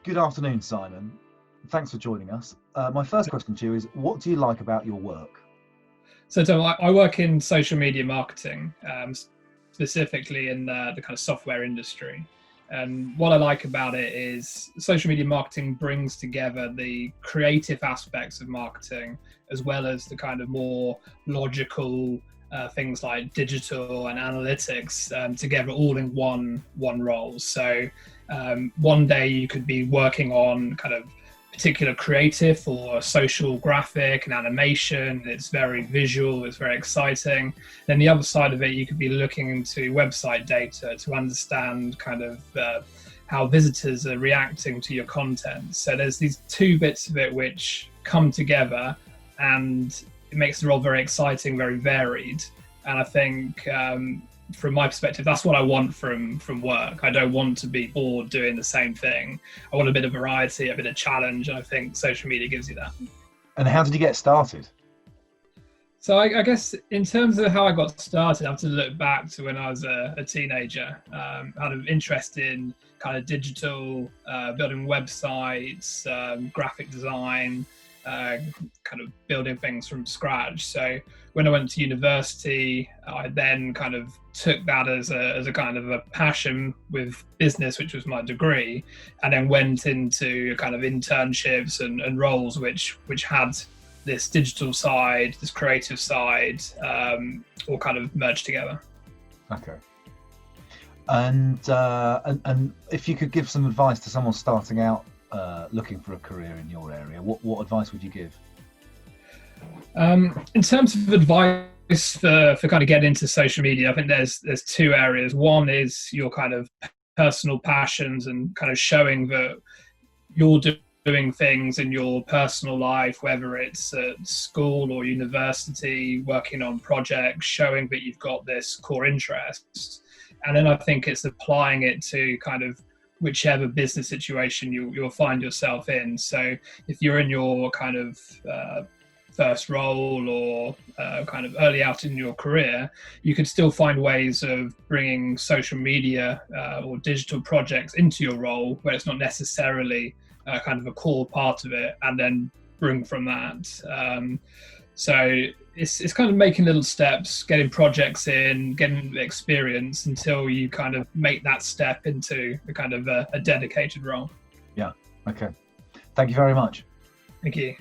Good afternoon, Simon. Thanks for joining us. My first question to you is, what do you like about your work? So, Tom, I work in social media marketing, specifically in the kind of software industry. And what I like about it is social media marketing brings together the creative aspects of marketing as well as the kind of more logical things like digital and analytics together all in one role. So one day you could be working on kind of particular creative or social graphic and animation. It's very visual, it's very exciting. Then the other side of it, you could be looking into website data to understand kind of how visitors are reacting to your content. So there's these two bits of it which come together, and it makes the role very exciting, very varied. And I think from my perspective, that's what I want from work. I don't want to be bored doing the same thing. I want a bit of variety, a bit of challenge, and I think social media gives you that. And how did you get started? So I guess in terms of how I got started, I have to look back to when I was a teenager. Had an interest in kind of digital, building websites, graphic design, kind of building things from scratch. So when I went to university, I then kind of took that as a kind of a passion with business, which was my degree, and then went into kind of internships and roles which had this digital side, this creative side, all kind of merged together. Okay. And if you could give some advice to someone starting out looking for a career in your area, what advice would you give? In terms of advice for kind of getting into social media, I think there's two areas. One is your kind of personal passions and kind of showing that you're doing things in your personal life, whether it's at school or university, working on projects, showing that you've got this core interest. And then I think it's applying it to kind of whichever business situation you'll find yourself in. So if you're in your kind of first role or kind of early out in your career, you could still find ways of bringing social media or digital projects into your role where it's not necessarily kind of a core part of it, and then bring from that. So it's kind of making little steps, getting projects in, getting experience until you kind of make that step into a kind of a dedicated role. Yeah. Okay. Thank you very much. Thank you.